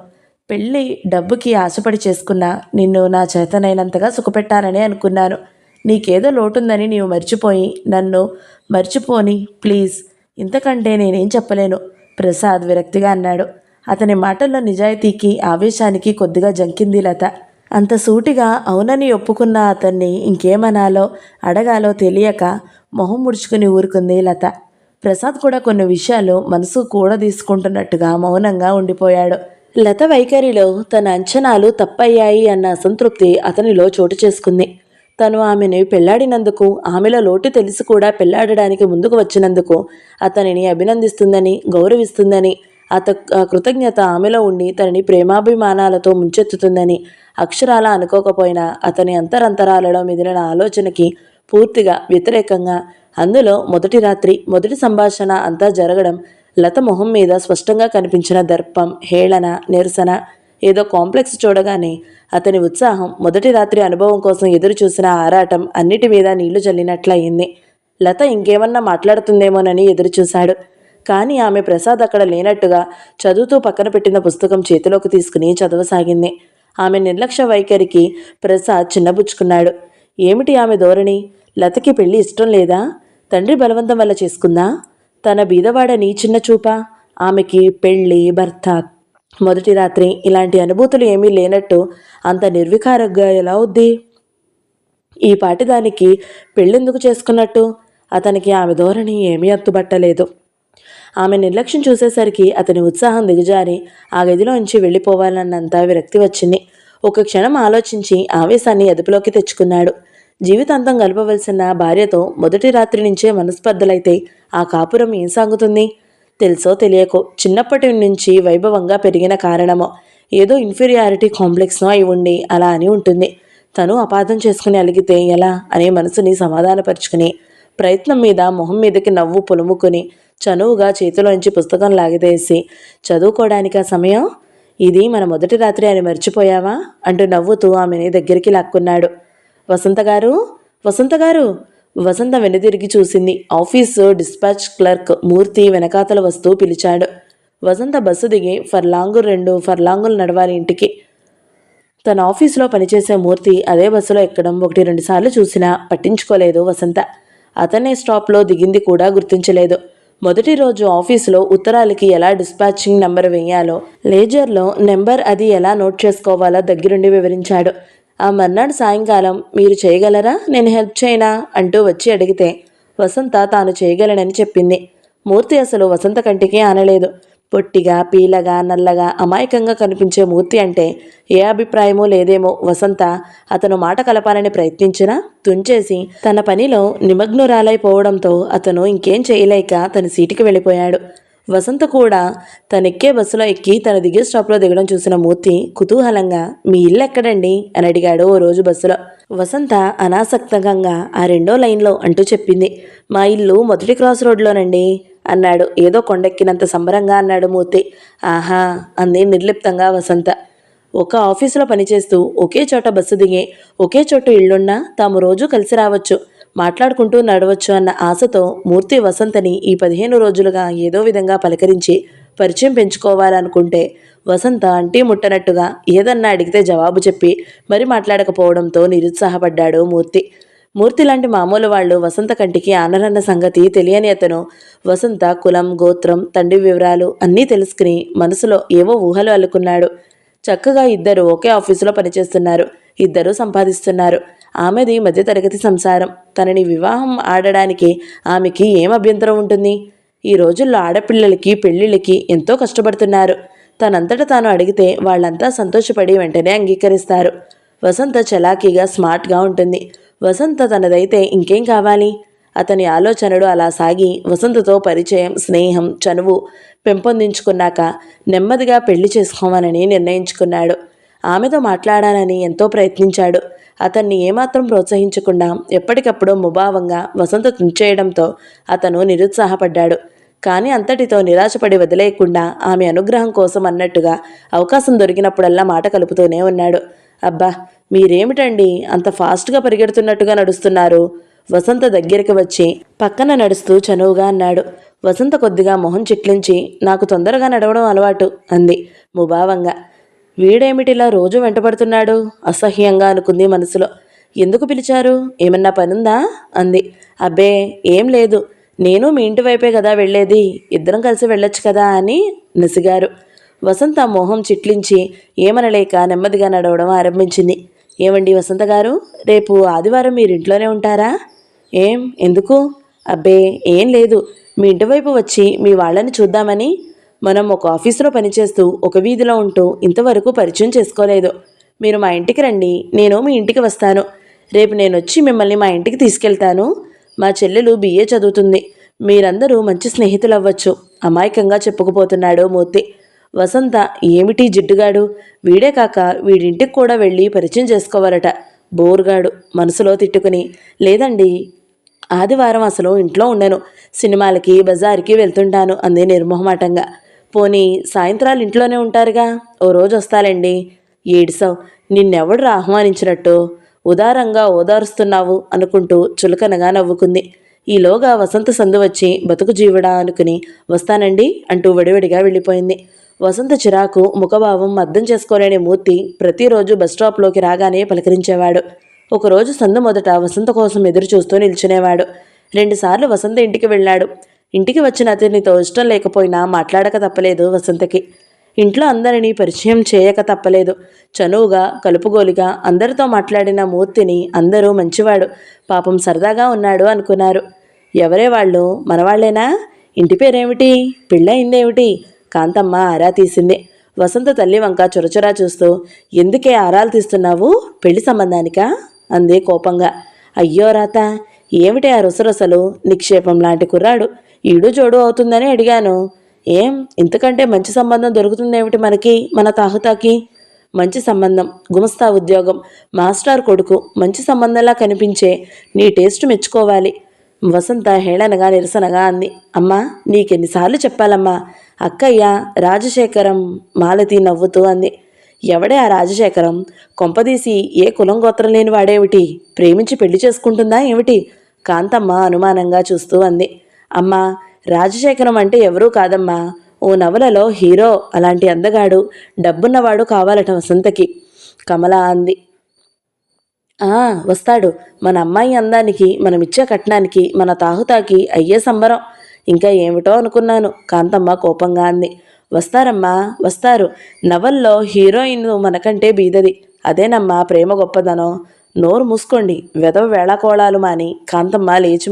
పెళ్ళి డబ్బుకి ఆశపడి చేసుకున్నా నిన్ను నా చేతనైనంతగా సుఖపెట్టాలని అనుకున్నాను. నీకేదో లోటుందని నీవు మర్చిపోయి నన్ను మర్చిపోని, ప్లీజ్. ఇంతకంటే నేనేం చెప్పలేను, ప్రసాద్ విరక్తిగా అన్నాడు. అతని మాటల్లో నిజాయితీకి ఆవేశానికి కొద్దిగా జంకింది లత. అంత సూటిగా అవునని ఒప్పుకున్న అతన్ని ఇంకేమనాలో అడగాలో తెలియక మొహం ముడుచుకుని ఊరుకుంది లత. ప్రసాద్ కూడా కొన్ని విషయాలు మనసు కూడా తీసుకుంటున్నట్టుగా మౌనంగా ఉండిపోయాడు. లత వైఖరిలో తన అంచనాలు తప్పయ్యాయి అన్న అసంతృప్తి అతనిలో చోటు చేసుకుంది. తను ఆమెను పెళ్లాడినందుకు, ఆమెలో లోటు తెలిసి కూడా పెళ్లాడడానికి ముందుకు వచ్చినందుకు అతనిని అభినందిస్తుందని, గౌరవిస్తుందని, కృతజ్ఞత ఆమెలో ఉండి తనని ప్రేమాభిమానాలతో ముంచెత్తుతుందని అక్షరాల అనుకోకపోయినా అతని అంతరంతరాలలో మిగిలిన ఆలోచనకి పూర్తిగా వ్యతిరేకంగా అందులో మొదటి రాత్రి, మొదటి సంభాషణ అంతా జరగడం లత మొహం మీద స్పష్టంగా కనిపించిన దర్పం, హేళన, నిరసన, ఏదో కాంప్లెక్స్ చూడగానే అతని ఉత్సాహం, మొదటి రాత్రి అనుభవం కోసం ఎదురు చూసిన ఆరాటం అన్నిటి మీద నీళ్లు జల్లినట్లయింది. లత ఇంకేమన్నా మాట్లాడుతుందేమోనని ఎదురుచూశాడు. కానీ ఆమె ప్రసాద్ అక్కడ లేనట్టుగా చదువుతూ పక్కన పెట్టిన పుస్తకం చేతిలోకి తీసుకుని చదవసాగింది. ఆమె నిర్లక్ష్య వైఖరికి ప్రసాద్ చిన్నబుచ్చుకున్నాడు. ఏమిటి ఆమె ధోరణి? లతకి పెళ్లి ఇష్టం లేదా? తండ్రి బలవంతం వల్ల చేసుకుందా? తన బీదవాడని చిన్న చూపా? ఆమెకి పెళ్ళి, భర్త, మొదటి రాత్రి ఇలాంటి అనుభూతులు ఏమీ లేనట్టు అంత నిర్వికారంగా ఎలా అవుద్ది? ఈ పాటిదానికి పెళ్ళెందుకు చేసుకున్నట్టు? అతనికి ఆమె ధోరణి ఏమీ అత్తుబట్టలేదు. ఆమె నిర్లక్ష్యం చూసేసరికి అతని ఉత్సాహం దిగజారి ఆ గదిలోంచి వెళ్ళిపోవాలన్నంత విరక్తి వచ్చింది. ఒక క్షణం ఆలోచించి ఆవేశాన్ని అదుపులోకి తెచ్చుకున్నాడు. జీవితాంతం గడపవలసిన భార్యతో మొదటి రాత్రి నుంచే మనస్పర్ధలైతే ఆ కాపురం ఏం సాగుతుంది? తెలుసో తెలియకో చిన్నప్పటి నుంచి వైభవంగా పెరిగిన కారణమో ఏదో ఇన్ఫీరియారిటీ కాంప్లెక్స్నో అయి ఉండి అలా అని ఉంటుంది. తను అపార్థం చేసుకుని అలిగితే ఎలా అనే మనసుని సమాధానపరుచుకుని ప్రయత్నం మీద మొహం మీదకి నవ్వు పులుముకుని చనువుగా చేతిలోంచి పుస్తకం లాగిదేసి చదువుకోవడానికి ఆ సమయం ఇది మన మొదటి రాత్రి అని మర్చిపోయావా అంటూ నవ్వుతూ ఆమెని దగ్గరికి లాక్కున్నాడు. వసంత గారు, వసంత గారు. వసంత వెనుదిరిగి చూసింది. ఆఫీసు డిస్పాచ్ క్లర్క్ మూర్తి వెనకాతల వస్తూ పిలిచాడు. వసంత బస్సు దిగి రెండు ఫర్లాంగులు నడవాలి ఇంటికి. తన ఆఫీసులో పనిచేసే మూర్తి అదే బస్సులో ఎక్కడం 1-2 సార్లు చూసినా పట్టించుకోలేదు వసంత. అతనే స్టాప్లో దిగింది కూడా గుర్తించలేదు. మొదటి రోజు ఆఫీసులో ఉత్తరాలకి ఎలా డిస్పాచింగ్ నెంబర్ వేయాలో, లేజర్లో నెంబర్ అది ఎలా నోట్ చేసుకోవాలో దగ్గరుండి వివరించాడు. ఆ మర్నాడు సాయంకాలం మీరు చేయగలరా, నేను హెల్ప్ చేయనా అంటూ వచ్చి అడిగితే వసంత తాను చేయగలనని చెప్పింది. మూర్తి అసలు వసంత కంటికి ఆనలేదు. పొట్టిగా, పీలగా, నల్లగా, అమాయకంగా కనిపించే మూర్తి అంటే ఏ అభిప్రాయమూ లేదేమో. వసంత అతను మాట కలపాలని ప్రయత్నించినా తుంచేసి తన పనిలో నిమగ్నురాలైపోవడంతో అతను ఇంకేం చేయలేక తన సీటుకి వెళ్ళిపోయాడు. వసంత కూడా తనెక్కే బస్సులో ఎక్కి తన దిగే స్టాప్లో దిగడం చూసిన మూర్తి కుతూహలంగా మీ ఇల్లు ఎక్కడండి అని అడిగాడు ఓ రోజు బస్సులో. వసంత అనాసక్తంగా ఆ 2వ లైన్లో అంటూ చెప్పింది. మా ఇల్లు మొదటి క్రాస్ రోడ్లోనండి అన్నాడు. ఏదో కొండెక్కినంత సంబరంగా అన్నాడు మూర్తి. ఆహా అంది నిర్లిప్తంగా వసంత. ఒక ఆఫీసులో పనిచేస్తూ ఒకే చోట బస్సు దిగి ఒకే చోట ఇళ్లున్నా తాము రోజు కలిసి రావచ్చు, మాట్లాడుకుంటూ నడవచ్చు అన్న ఆశతో మూర్తి వసంతని ఈ 15 రోజులుగా ఏదో విధంగా పలకరించి పరిచయం పెంచుకోవాలనుకుంటే వసంత అంటీ ముట్టనట్టుగా ఏదన్నా అడిగితే జవాబు చెప్పి మరి మాట్లాడకపోవడంతో నిరుత్సాహపడ్డాడు మూర్తి. మూర్తి లాంటి మామూలు వాళ్ళు వసంత కంటికి ఆనరన్న సంగతి తెలియని అతను వసంత కులం, గోత్రం, తండ్రి వివరాలు అన్నీ తెలుసుకుని మనసులో ఏవో ఊహలు అల్లుకున్నాడు. చక్కగా ఇద్దరు ఒకే ఆఫీసులో పనిచేస్తున్నారు, ఇద్దరూ సంపాదిస్తున్నారు. ఆమెది మధ్యతరగతి సంసారం. తనని వివాహం ఆడడానికి ఆమెకి ఏం అభ్యంతరం ఉంటుంది? ఈ రోజుల్లో ఆడపిల్లలకి పెళ్లిళ్ళకి ఎంతో కష్టపడుతున్నారు. తనంతట తాను అడిగితే వాళ్ళంతా సంతోషపడి వెంటనే అంగీకరిస్తారు. వసంత చలాకీగా, స్మార్ట్గా ఉంటుంది. వసంత తనదైతే ఇంకేం కావాలి? అతని ఆలోచనలు అలా సాగి వసంతతో పరిచయం, స్నేహం, చనువు పెంపొందించుకున్నాక నెమ్మదిగా పెళ్లి చేసుకోవాలని నిర్ణయించుకున్నాడు. ఆమెతో మాట్లాడాలని ఎంతో ప్రయత్నించాడు. అతన్ని ఏమాత్రం ప్రోత్సహించకుండా ఎప్పటికప్పుడు ముభావంగా వసంత తుంచేయడంతో అతను నిరుత్సాహపడ్డాడు. కానీ అంతటితో నిరాశపడి వదిలేయకుండా ఆమె అనుగ్రహం కోసం అన్నట్టుగా అవకాశం దొరికినప్పుడల్లా మాట కలుపుతూనే ఉన్నాడు. అబ్బా మీరేమిటండి అంత ఫాస్ట్గా పరిగెడుతున్నట్టుగా నడుస్తున్నారు? వసంత దగ్గరికి వచ్చి పక్కన నడుస్తూ చనువుగా అన్నాడు. వసంత కొద్దిగా మొహం చిట్లించి నాకు తొందరగా నడవడం అలవాటు అంది ముభావంగా. వీడేమిటిలా రోజు వెంటపడుతున్నాడు అసహ్యంగా అనుకుంది మనసులో. ఎందుకు పిలిచారు? ఏమన్నా పనుందా అంది. అబ్బే ఏం లేదు, నేను మీ ఇంటి వైపే కదా వెళ్ళేది, ఇద్దరం కలిసి వెళ్ళొచ్చు కదా అని నసిగారు. వసంత మొహం చిట్లించి ఏమనలేక నెమ్మదిగా నడవడం ఆరంభించింది. ఏమండి వసంత గారు, రేపు ఆదివారం మీరింట్లోనే ఉంటారా? ఏం, ఎందుకు? అబ్బే ఏం లేదు, మీ ఇంటి వైపు వచ్చి మీ వాళ్ళని చూద్దామని. మనం ఒక ఆఫీసులో పనిచేస్తూ ఒక వీధిలో ఉంటూ ఇంతవరకు పరిచయం చేసుకోలేదు. మీరు మా ఇంటికి రండి, నేను మీ ఇంటికి వస్తాను. రేపు నేను వచ్చి మిమ్మల్ని మా ఇంటికి తీసుకెళ్తాను. మా చెల్లెలు BA చదువుతుంది. మీరందరూ మంచి స్నేహితులు అవ్వచ్చు అమాయకంగా చెప్పుకుపోతున్నాడు మూర్తి. వసంత ఏమిటి జిడ్డుగాడు, వీడే కాక వీడింటికి కూడా వెళ్ళి పరిచయం చేసుకోవాలట, బోర్గాడు మనసులో తిట్టుకుని. లేదండి, ఆదివారం అసలు ఇంట్లో ఉండను, సినిమాలకి బజార్కి వెళ్తుంటాను అంది నిర్మోహమాటంగా. పోనీ సాయంత్రాలు ఇంట్లోనే ఉంటారుగా, ఓ రోజు వస్తాలండి. ఏడిసావు, నిన్నెవడు ఆహ్వానించినట్టు? ఉదారంగా ఓదారుస్తున్నావు అనుకుంటూ చులకనగా నవ్వుకుంది. ఈలోగా వసంత సందు వచ్చి బతుకు జీవుడా అనుకుని వస్తానండి అంటూ వడివడిగా వెళ్ళిపోయింది. వసంత చిరాకు, ముఖభావం అర్థం చేసుకోలేని మూర్తి ప్రతిరోజు బస్టాప్లోకి రాగానే పలకరించేవాడు. ఒకరోజు సందు మొదట వసంత కోసం ఎదురు చూస్తూ నిల్చునేవాడు. 2 సార్లు వసంత ఇంటికి వెళ్ళాడు. ఇంటికి వచ్చిన అతనితో ఇష్టం లేకపోయినా మాట్లాడక తప్పలేదు వసంతకి. ఇంట్లో అందరినీ పరిచయం చేయక తప్పలేదు. చనువుగా, కలుపుగోలిగా అందరితో మాట్లాడిన మూర్తిని అందరూ మంచివాడు, పాపం సరదాగా ఉన్నాడు అనుకున్నారు. ఎవరే వాళ్ళు? మనవాళ్లేనా? ఇంటి పేరేమిటి? పెళ్ళయిందేమిటి? కాంతమ్మ ఆరా తీసింది. వసంత తల్లి వంక చొరచొరా చూస్తూ ఎందుకే ఆరాలు తీస్తున్నావు? పెళ్లి సంబంధానికా అంది కోపంగా. అయ్యో రాత, ఏమిటి ఆ రుసరుసలు? నిక్షేపం లాంటి కుర్రాడు, ఈడు జోడు అవుతుందని అడిగాను. ఏం ఇంతకంటే మంచి సంబంధం దొరుకుతుందేమిటి మనకి, మన తాహుతాకి? మంచి సంబంధం, గుమస్తా ఉద్యోగం, మాస్టర్ కొడుకు, మంచి సంబంధంలా కనిపించే నీ టేస్ట్ మెచ్చుకోవాలి. వసంత హేళనగా నిరసనగా అంది. అమ్మా, నీకెన్నిసార్లు చెప్పాలమ్మా? అక్కయ్య, రాజశేఖరం. మాలతి నవ్వుతూ అంది. ఎవడే ఆ రాజశేఖరం? కొంపదీసి ఏ కులం గోత్రం లేని వాడేమిటి? ప్రేమించి పెళ్లి చేసుకుంటుందా ఏమిటి? కాంతమ్మ అనుమానంగా చూస్తూ అంది. అమ్మా, రాజశేఖరం అంటే ఎవరూ కాదమ్మా, ఓ నవలలో హీరో. అలాంటి అందగాడు, డబ్బున్నవాడు కావాలట వసంతకి, కమల అంది. వస్తాడు. మన అమ్మాయి అందానికి, మనమిచ్చే కట్నానికి, మన తాహుతాకి అయ్యే సంబరం. ఇంకా ఏమిటో అనుకున్నాను, కాంతమ్మ కోపంగా అంది. వస్తారమ్మా, వస్తారు. నవల్లో హీరోయిన్ మనకంటే బీదది. అదేనమ్మా ప్రేమ గొప్పదనం. నోరు మూసుకోండి, వెధవ వేళాకోళాలు మాని కాంతమ్మ లేచి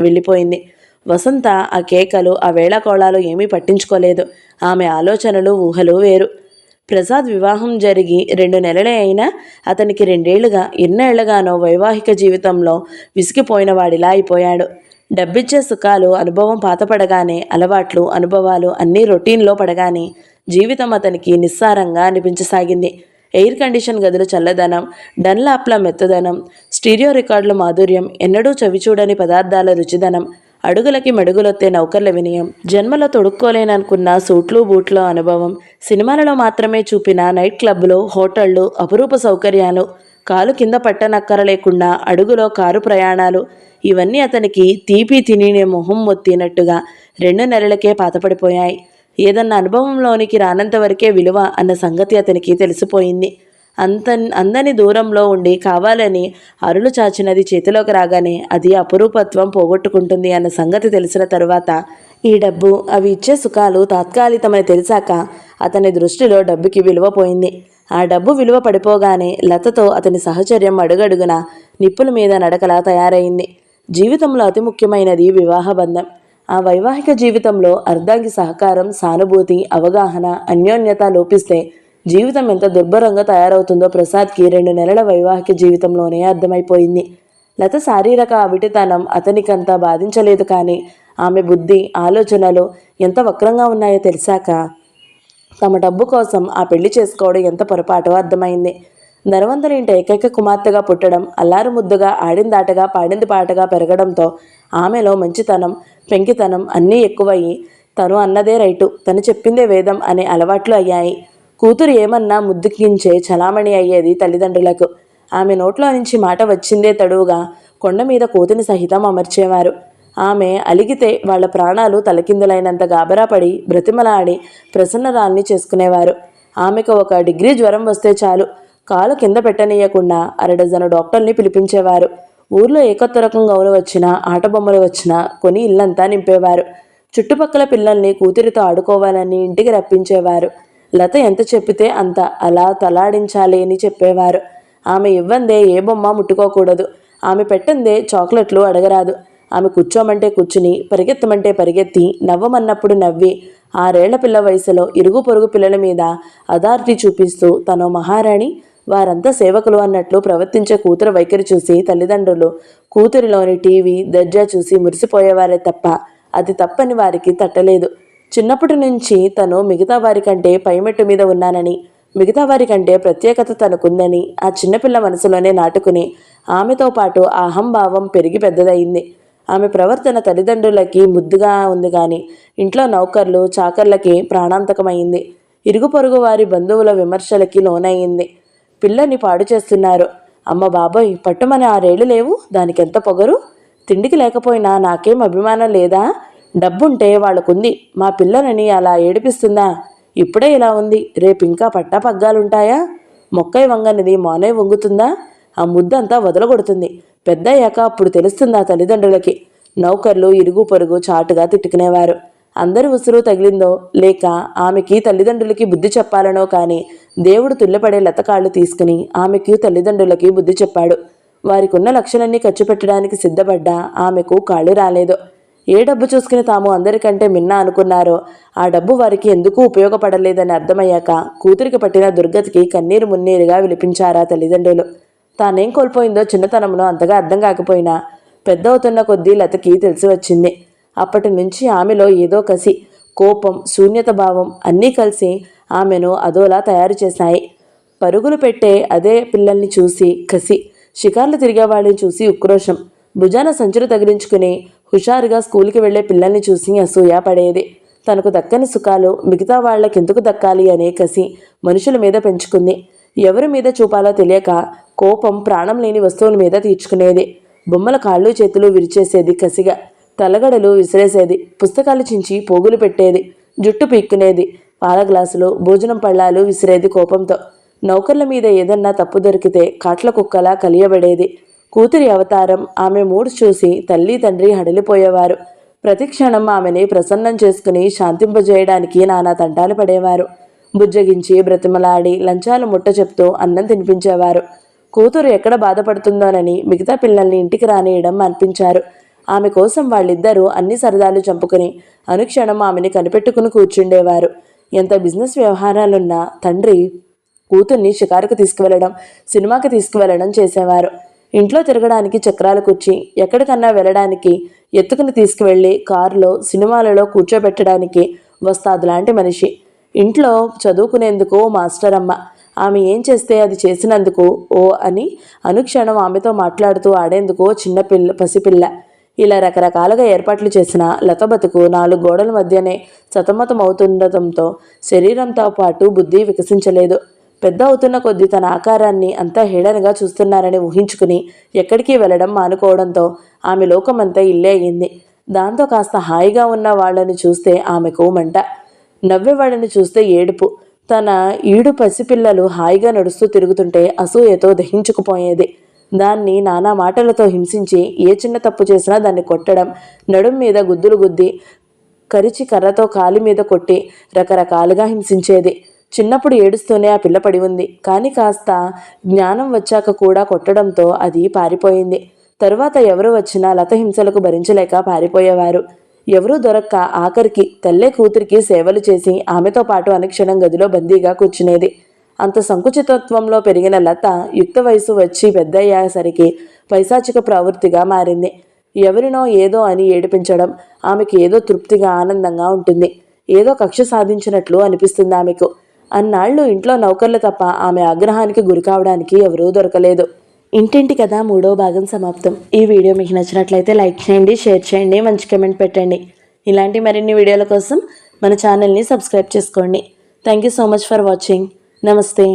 వెళ్ళిపోయింది. వసంత ఆ కేకలు, ఆ వేళాకోళాలు ఏమీ పట్టించుకోలేదు. ఆమె ఆలోచనలు, ఊహలు వేరు. ప్రసాద్ వివాహం జరిగి 2 నెలలే అయినా అతనికి 2 ఏళ్లుగా, ఎన్నేళ్లుగానో వైవాహిక జీవితంలో విసిగిపోయిన వాడిలా అయిపోయాడు. డబ్బిచ్చే సుఖాలు, అనుభవం పాతపడగానే, అలవాట్లు, అనుభవాలు అన్నీ రొటీన్లో పడగానే జీవితం అతనికి నిస్సారంగా అనిపించసాగింది. ఎయిర్ కండిషన్ గదుల చల్లదనం, డన్లాప్ల మెత్తదనం, స్టీరియో రికార్డుల మాధుర్యం, ఎన్నడూ చవిచూడని పదార్థాల రుచిదనం, అడుగులకి మెడుగులొత్తే నౌకర్ల వినయం, జన్మలో తొడుక్కోలేననుకున్న సూట్లు బూట్ల అనుభవం, సినిమాలలో మాత్రమే చూపిన నైట్ క్లబ్లు, హోటళ్లు, అపురూప సౌకర్యాలు, కాలు కింద పట్టనక్కర లేకుండా అడుగులో కారు ప్రయాణాలు, ఇవన్నీ అతనికి తీపి తిని మొహం మొత్తినట్టుగా 2 నెలలకే పాతపడిపోయాయి. ఏదన్నా అనుభవంలోనికి రానంతవరకే విలువ అన్న సంగతి అతనికి తెలిసిపోయింది. అందని దూరంలో ఉండి కావాలని అరులు చాచినది చేతిలోకి రాగానే అది అపురూపత్వం పోగొట్టుకుంటుంది అన్న సంగతి తెలిసిన తరువాత ఈ డబ్బు, అవి ఇచ్చే సుఖాలు తాత్కాలికమని తెలిసాక అతని దృష్టిలో డబ్బుకి విలువ పోయింది. ఆ డబ్బు విలువ పడిపోగానే లతతో అతని సహచర్యం అడుగడుగున నిప్పుల మీద నడకలా తయారైంది. జీవితంలో అతి ముఖ్యమైనది వివాహ బంధం. ఆ వైవాహిక జీవితంలో అర్ధాంగి సహకారం, సానుభూతి, అవగాహన, అన్యోన్యత లోపిస్తే జీవితం ఎంత దుర్భరంగా తయారవుతుందో ప్రసాద్కి 2 నెలల వైవాహిక జీవితంలోనే అర్థమైపోయింది. లత శారీరక అవిటితనం అతనికంతా బాధించలేదు, కానీ ఆమె బుద్ధి, ఆలోచనలు ఎంత వక్రంగా ఉన్నాయో తెలిసాక తమ డబ్బు కోసం ఆ పెళ్లి చేసుకోవడం ఎంత పొరపాటో అర్థమైంది. ధనవంతునింట ఏకైక కుమార్తెగా పుట్టడం, అల్లారు ముద్దుగా, ఆడిందాటగా, పాడింది పాటగా పెరగడంతో ఆమెలో మంచితనం, పెంకితనం అన్నీ ఎక్కువయ్యి తను అన్నదే రైటు, తను చెప్పిందే వేదం అనే అలవాట్లు అయ్యాయి. కూతురు ఏమన్నా ముద్దుకించే చలామణి అయ్యేది తల్లిదండ్రులకు. ఆమె నోట్లో నుంచి మాట వచ్చిందే తడువుగా కొండ మీద కోతిని సహితం అమర్చేవారు. ఆమె అలిగితే వాళ్ల ప్రాణాలు తలకిందులైనంత గాబరాపడి బ్రతిమలాడి ప్రసన్నరాల్ని చేసుకునేవారు. ఆమెకు 1 డిగ్రీ జ్వరం వస్తే చాలు, కాలు కింద పెట్టనీయకుండా 1 డజను డాక్టర్ని పిలిపించేవారు. ఊర్లో ఏ కొత్త రకం గౌను వచ్చినా, ఆటబొమ్మలు వచ్చినా కొని ఇల్లంతా నింపేవారు. చుట్టుపక్కల పిల్లల్ని కూతురితో ఆడుకోవాలని ఇంటికి రప్పించేవారు. లత ఎంత చెప్పితే అంత అలా తలాడించాలి అని చెప్పేవారు. ఆమె ఇవ్వందే ఏ బొమ్మ ముట్టుకోకూడదు, ఆమె పెట్టందే చాక్లెట్లు అడగరాదు. ఆమె కూర్చోమంటే కూర్చుని, పరిగెత్తమంటే పరిగెత్తి, నవ్వమన్నప్పుడు నవ్వి, 6 ఏళ్ల పిల్ల వయసులో ఇరుగు పొరుగు పిల్లల మీద అథారిటీ చూపిస్తూ తనో మహారాణి, వారంతా సేవకులు అన్నట్లు ప్రవర్తించే కూతురు వైఖరి చూసి తల్లిదండ్రులు కూతురిలోని టీవీ, దర్జా చూసి మురిసిపోయేవారే తప్ప అది తప్పని వారికి తట్టలేదు. చిన్నప్పటి నుంచి తను మిగతా వారికంటే పైమెట్టు మీద ఉన్నానని, మిగతా వారికంటే ప్రత్యేకత తనకుందని ఆ చిన్నపిల్ల మనసులోనే నాటుకుని ఆమెతో పాటు ఆ అహంభావం పెరిగి పెద్దదయింది. ఆమె ప్రవర్తన తల్లిదండ్రులకి ముద్దుగా ఉంది, కానీ ఇంట్లో నౌకర్లు, చాకర్లకి ప్రాణాంతకమైంది. ఇరుగు పొరుగు వారి బంధువుల విమర్శలకి లోనయింది. పిల్లని పాడు చేస్తున్నారు. అమ్మ బాబోయ్, పట్టుమని 6 ఏళ్ళు లేవు, దానికెంత పొగరు! తిండికి లేకపోయినా నాకేం అభిమానం లేదా? డబ్బుంటే వాళ్లకుంది, మా పిల్లలని అలా ఏడిపిస్తుందా? ఇప్పుడే ఇలా ఉంది, రేపింకా పట్టా పగ్గాలుంటాయా? మొక్కై వంగనిది మోనై వంగుతుందా? ఆ ముద్దంతా వదలగొడుతుంది. పెద్దయ్యాక అప్పుడు తెలుస్తుందా తల్లిదండ్రులకి? నౌకర్లు ఇరుగు పొరుగు చాటుగా తిట్టుకునేవారు. అందరి ఉసురు తగిలిందో లేక ఆమెకి తల్లిదండ్రులకి బుద్ధి చెప్పాలనో కానీ దేవుడు తుల్లెపడే లతకాళ్ళు తీసుకుని ఆమెకి తల్లిదండ్రులకి బుద్ధి చెప్పాడు. వారికున్న లక్షలన్నీ ఖర్చు పెట్టడానికి సిద్ధపడ్డా ఆమెకు కాళ్ళు రాలేదు. ఏ డబ్బు చూసుకుని తాము అందరికంటే మిన్న అనుకున్నారో ఆ డబ్బు వారికి ఎందుకు ఉపయోగపడలేదని అర్థమయ్యాక కూతురికి పట్టిన దుర్గతికి కన్నీరు మున్నీరుగా విలిపించారా తల్లిదండ్రులు. తానేం కోల్పోయిందో చిన్నతనంలో అంతగా అర్థం కాకపోయినా పెద్దవుతున్న కొద్దీ లతకి తెలిసి వచ్చింది. అప్పటి నుంచి ఆమెలో ఏదో కసి, కోపం, శూన్యత భావం అన్నీ కలిసి ఆమెను అదోలా తయారు చేశాయి. పరుగులు పెట్టే అదే పిల్లల్ని చూసి కసి, షికార్లు తిరిగే వాళ్ళని చూసి ఉక్రోషం, భుజాన సంచులు తగిలించుకుని హుషారుగా స్కూల్కి వెళ్లే పిల్లల్ని చూసి అసూయ పడేది. తనకు దక్కని సుఖాలు మిగతా వాళ్లకెందుకు దక్కాలి అనే కసి మనుషుల మీద పెంచుకుంది. ఎవరి మీద చూపాలో తెలియక కోపం ప్రాణం లేని వస్తువుల మీద తీర్చుకునేది. బొమ్మల కాళ్ళు చేతులు విరిచేసేది కసిగా, తలగడలు విసిరేసేది, పుస్తకాలు చించి పోగులు పెట్టేది, జుట్టు పీక్కునేది, పాల గ్లాసులు, భోజనం పళ్ళాలు విసిరేది కోపంతో. నౌకర్ల మీద ఏదన్నా తప్పు దొరికితే కాట్ల కుక్కలా కలియబడేది. కూతురి అవతారం, ఆమె మూడు చూసి తల్లి తండ్రి హడలిపోయేవారు. ప్రతి క్షణం ఆమెని ప్రసన్నం చేసుకుని శాంతింపజేయడానికి నానా తంటాలు పడేవారు. బుజ్జగించి బ్రతిమలాడి లంచాలు ముట్ట చెప్తూ అన్నం తినిపించేవారు. కూతురు ఎక్కడ బాధపడుతుందోనని మిగతా పిల్లల్ని ఇంటికి రానియడం అనిపించారు. ఆమె కోసం వాళ్ళిద్దరూ అన్ని సరదాలు చంపుకుని అనుక్షణం ఆమెని కనిపెట్టుకుని కూర్చుండేవారు. ఎంత బిజినెస్ వ్యవహారాలున్నా తండ్రి కూతుర్ని షికారుకు తీసుకువెళ్లడం, సినిమాకి తీసుకువెళ్లడం చేసేవారు. ఇంట్లో తిరగడానికి చక్రాలు కుర్చీ, ఎక్కడికన్నా వెళ్ళడానికి ఎత్తుకుని తీసుకువెళ్ళి కారులో, సినిమాలలో కూర్చోబెట్టడానికి వస్తాదు లాంటి మనిషి. ఇంట్లో చదువుకునేందుకు మాస్టర్ అమ్మ. ఆమె ఏం చేస్తే అది చేసినందుకు ఓ అని అనుక్షణం ఆమెతో మాట్లాడుతూ ఆడేందుకు పసిపిల్ల. ఇలా రకరకాలుగా ఏర్పాట్లు చేసిన లత బతుకు 4 గోడల మధ్యనే సతమతమవుతుండటంతో శరీరంతో పాటు బుద్ధి వికసించలేదు. పెద్ద అవుతున్న కొద్దీ తన ఆకారాన్ని అంతా హేళనగా చూస్తున్నారని ఊహించుకుని ఎక్కడికి వెళ్ళడం మానుకోవడంతో ఆమె లోకమంతా ఇల్లే అయింది. దాంతో కాస్త హాయిగా ఉన్న వాళ్లను చూస్తే ఆమెకు మంట, నవ్వేవాడిని చూస్తే ఏడుపు. తన ఈడు పసిపిల్లలు హాయిగా నడుస్తూ తిరుగుతుంటే అసూయతో దహించుకుపోయేది. దాన్ని నానా మాటలతో హింసించి ఏ చిన్న తప్పు చేసినా దాన్ని కొట్టడం, నడుం మీద గుద్దులు గుద్ది, కరిచి కర్రతో కాలి మీద కొట్టి రకరకాలుగా హింసించేది. చిన్నప్పుడు ఏడుస్తూనే ఆ పిల్ల పడి ఉంది. కానీ కాస్త జ్ఞానం వచ్చాక కూడా కొట్టడంతో అది పారిపోయింది. తరువాత ఎవరు వచ్చినా లత హింసలకు భరించలేక పారిపోయేవారు. ఎవరూ దొరక్క ఆఖరికి తల్లే కూతురికి సేవలు చేసి ఆమెతో పాటు అనుక్షణం గదిలో బందీగా కూర్చునేది. అంత సంకుచితత్వంలో పెరిగిన లత యుక్త వయసు వచ్చి పెద్దయ్యేసరికి పైశాచిక ప్రవృత్తిగా మారింది. ఎవరినో ఏదో అని ఏడిపించడం ఆమెకి ఏదో తృప్తిగా, ఆనందంగా ఉంటుంది. ఏదో కక్ష సాధించినట్లు అనిపిస్తుంది ఆమెకు. అన్నాళ్ళు ఇంట్లో నౌకర్లు తప్ప ఆమె ఆగ్రహానికి గురి కావడానికి ఎవరూ దొరకలేదు. ఇంటింటి కథ 3వ భాగం సమాప్తం. ఈ వీడియో మీకు నచ్చినట్లయితే లైక్ చేయండి, షేర్ చేయండి, మంచి కామెంట్ పెట్టండి. ఇలాంటి మరిన్ని వీడియోల కోసం మన ఛానల్ని సబ్స్క్రైబ్ చేసుకోండి. Thank you so much for watching. నమస్తే.